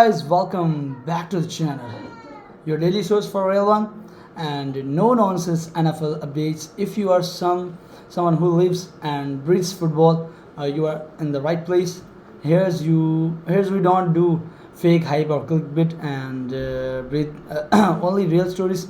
Guys, welcome back to the channel. Your daily source for real one and no nonsense NFL updates. If you are someone who lives and breathes football, you are in the right place. Here's we don't do fake hype or clickbait and breathe only real stories,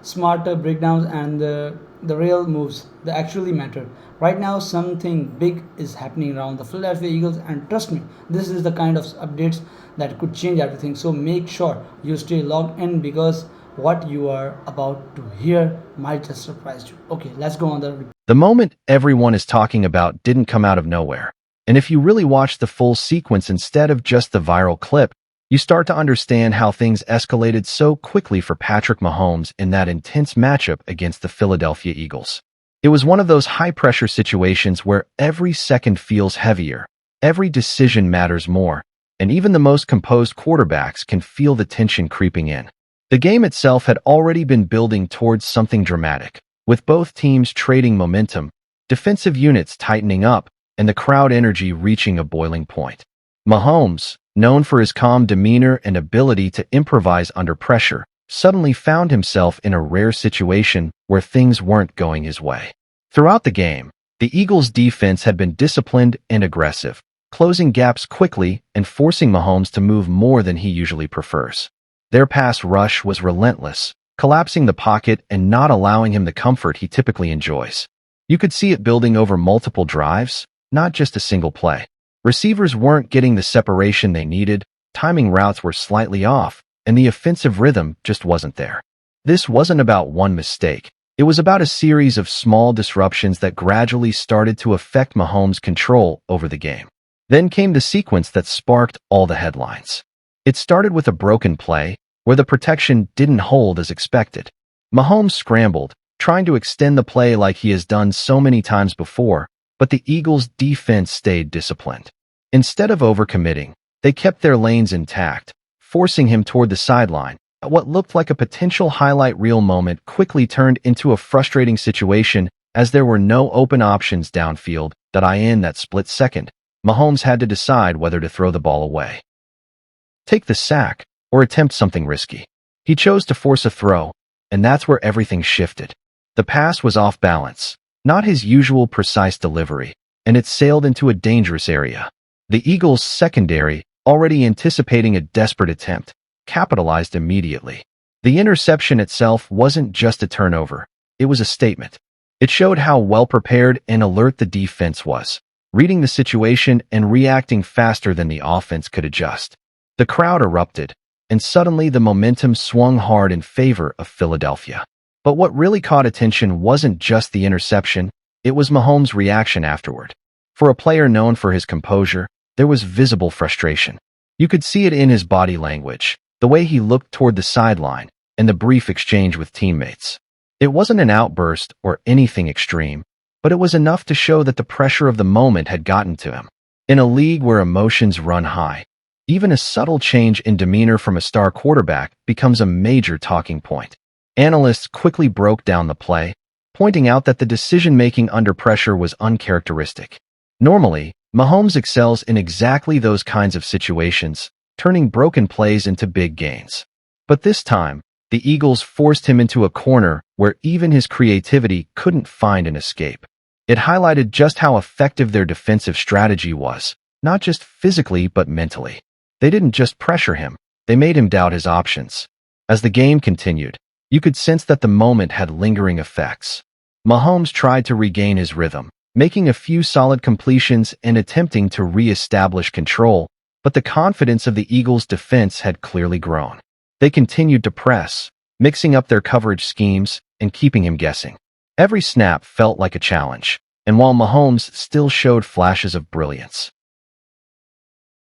smarter breakdowns and the real moves that actually matter. Right now, something big is happening around the Philadelphia Eagles, and trust me, this is the kind of updates that could change everything. So make sure you stay logged in because what you are about to hear might just surprise you. Okay, let's go on the. The moment everyone is talking about didn't come out of nowhere. And if you really watch the full sequence instead of just the viral clip, you start to understand how things escalated so quickly for Patrick Mahomes in that intense matchup against the Philadelphia Eagles. It was one of those high-pressure situations where every second feels heavier, every decision matters more, and even the most composed quarterbacks can feel the tension creeping in. The game itself had already been building towards something dramatic, with both teams trading momentum, defensive units tightening up, and the crowd energy reaching a boiling point. Mahomes, known for his calm demeanor and ability to improvise under pressure, suddenly found himself in a rare situation where things weren't going his way. Throughout the game, the Eagles' defense had been disciplined and aggressive, closing gaps quickly and forcing Mahomes to move more than he usually prefers. Their pass rush was relentless, collapsing the pocket and not allowing him the comfort he typically enjoys. You could see it building over multiple drives, not just a single play. Receivers weren't getting the separation they needed, timing routes were slightly off, and the offensive rhythm just wasn't there. This wasn't about one mistake. It was about a series of small disruptions that gradually started to affect Mahomes' control over the game. Then came the sequence that sparked all the headlines. It started with a broken play, where the protection didn't hold as expected. Mahomes scrambled, trying to extend the play like he has done so many times before, but the Eagles' defense stayed disciplined. Instead of overcommitting, they kept their lanes intact, forcing him toward the sideline. What looked like a potential highlight reel moment quickly turned into a frustrating situation as there were no open options downfield. In that split second, Mahomes had to decide whether to throw the ball away, take the sack, or attempt something risky. He chose to force a throw, and that's where everything shifted. The pass was off balance, not his usual precise delivery, and it sailed into a dangerous area. The Eagles' secondary, already anticipating a desperate attempt, capitalized immediately. The interception itself wasn't just a turnover, it was a statement. It showed how well-prepared and alert the defense was, reading the situation and reacting faster than the offense could adjust. The crowd erupted, and suddenly the momentum swung hard in favor of Philadelphia. But what really caught attention wasn't just the interception, it was Mahomes' reaction afterward. For a player known for his composure, there was visible frustration. You could see it in his body language, the way he looked toward the sideline, and the brief exchange with teammates. It wasn't an outburst or anything extreme, but it was enough to show that the pressure of the moment had gotten to him. In a league where emotions run high, even a subtle change in demeanor from a star quarterback becomes a major talking point. Analysts quickly broke down the play, pointing out that the decision-making under pressure was uncharacteristic. Normally, Mahomes excels in exactly those kinds of situations, turning broken plays into big gains. But this time, the Eagles forced him into a corner where even his creativity couldn't find an escape. It highlighted just how effective their defensive strategy was, not just physically but mentally. They didn't just pressure him, they made him doubt his options. As the game continued, you could sense that the moment had lingering effects. Mahomes tried to regain his rhythm, making a few solid completions and attempting to re-establish control, but the confidence of the Eagles' defense had clearly grown. They continued to press, mixing up their coverage schemes and keeping him guessing. Every snap felt like a challenge, and while Mahomes still showed flashes of brilliance,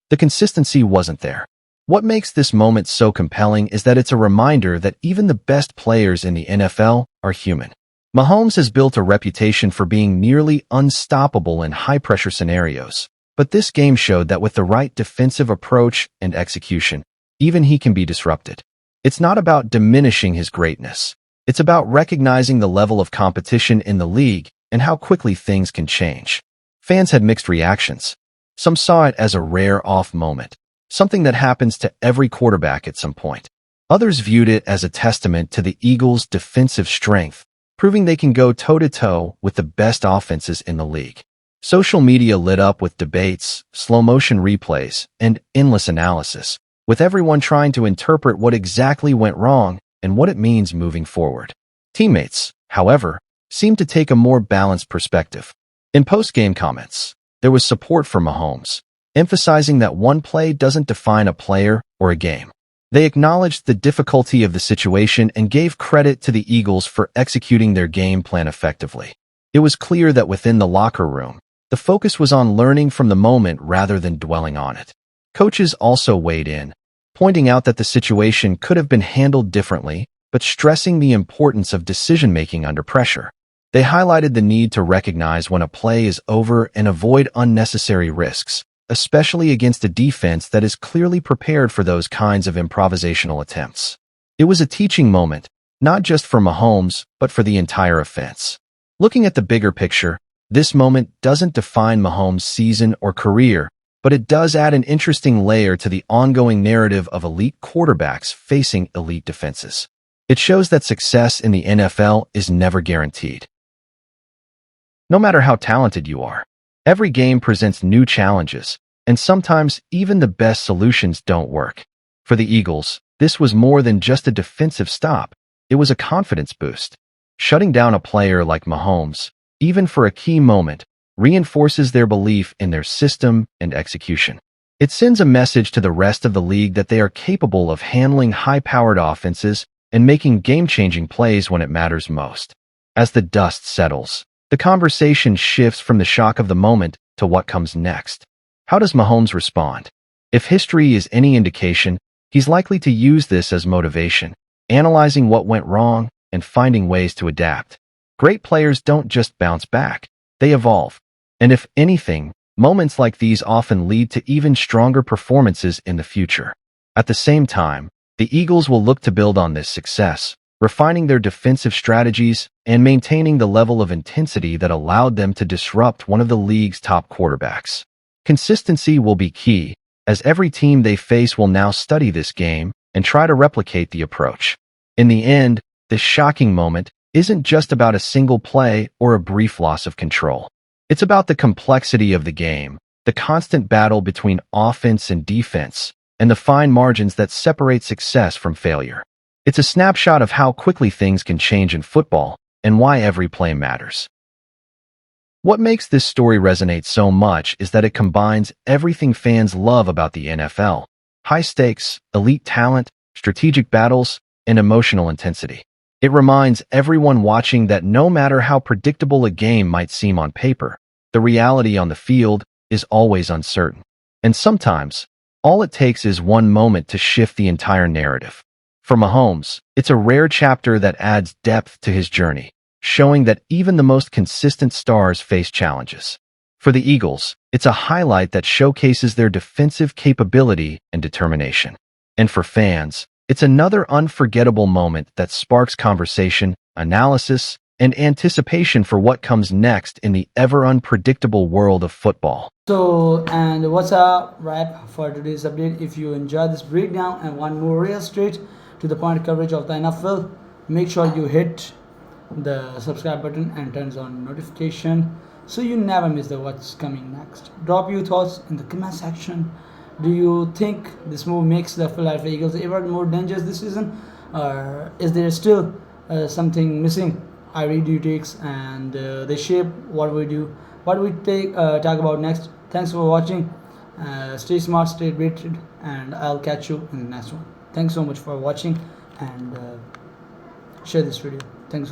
the consistency wasn't there. What makes this moment so compelling is that it's a reminder that even the best players in the NFL are human. Mahomes has built a reputation for being nearly unstoppable in high-pressure scenarios, but this game showed that with the right defensive approach and execution, even he can be disrupted. It's not about diminishing his greatness. It's about recognizing the level of competition in the league and how quickly things can change. Fans had mixed reactions. Some saw it as a rare off moment. something that happens to every quarterback at some point. Others viewed it as a testament to the Eagles' defensive strength, proving they can go toe-to-toe with the best offenses in the league. Social media lit up with debates, slow-motion replays, and endless analysis, with everyone trying to interpret what exactly went wrong and what it means moving forward. Teammates, however, seemed to take a more balanced perspective. In post-game comments, there was support for Mahomes, emphasizing that one play doesn't define a player or a game. They acknowledged the difficulty of the situation and gave credit to the Eagles for executing their game plan effectively. It was clear that within the locker room, the focus was on learning from the moment rather than dwelling on it. Coaches also weighed in, pointing out that the situation could have been handled differently, but stressing the importance of decision-making under pressure. They highlighted the need to recognize when a play is over and avoid unnecessary risks, especially against a defense that is clearly prepared for those kinds of improvisational attempts. It was a teaching moment, not just for Mahomes, but for the entire offense. Looking at the bigger picture, this moment doesn't define Mahomes' season or career, but it does add an interesting layer to the ongoing narrative of elite quarterbacks facing elite defenses. It shows that success in the NFL is never guaranteed. No matter how talented you are, every game presents new challenges, and sometimes even the best solutions don't work. For the Eagles, this was more than just a defensive stop. It was a confidence boost. Shutting down a player like Mahomes, even for a key moment, reinforces their belief in their system and execution. It sends a message to the rest of the league that they are capable of handling high-powered offenses and making game-changing plays when it matters most. As the dust settles, the conversation shifts from the shock of the moment to what comes next. How does Mahomes respond? If history is any indication, he's likely to use this as motivation, analyzing what went wrong and finding ways to adapt. Great players don't just bounce back, they evolve. And if anything, moments like these often lead to even stronger performances in the future. At the same time, the Eagles will look to build on this success, refining their defensive strategies and maintaining the level of intensity that allowed them to disrupt one of the league's top quarterbacks. Consistency will be key, as every team they face will now study this game and try to replicate the approach. In the end, this shocking moment isn't just about a single play or a brief loss of control. It's about the complexity of the game, the constant battle between offense and defense, and the fine margins that separate success from failure. It's a snapshot of how quickly things can change in football and why every play matters. What makes this story resonate so much is that it combines everything fans love about the NFL: high stakes, elite talent, strategic battles, and emotional intensity. It reminds everyone watching that no matter how predictable a game might seem on paper, the reality on the field is always uncertain. And sometimes, all it takes is one moment to shift the entire narrative. For Mahomes, it's a rare chapter that adds depth to his journey, showing that even the most consistent stars face challenges. For the Eagles, it's a highlight that showcases their defensive capability and determination. And for fans, it's another unforgettable moment that sparks conversation, analysis, and anticipation for what comes next in the ever-unpredictable world of football. So, and what's a wrap for today's update? If you enjoyed this breakdown and want more real straight to the point coverage of the NFL, make sure you hit the subscribe button and turns on notification so you never miss the what's coming next. Drop your thoughts in the comment section. Do you think this move makes the Philadelphia Eagles ever more dangerous this season, or is there still something missing? I read your takes and they shape what we do, what we talk about next. Thanks for watching. Stay smart, stay updated, and I'll catch you in the next one. Thanks so much for watching, and share this video. Thanks so much.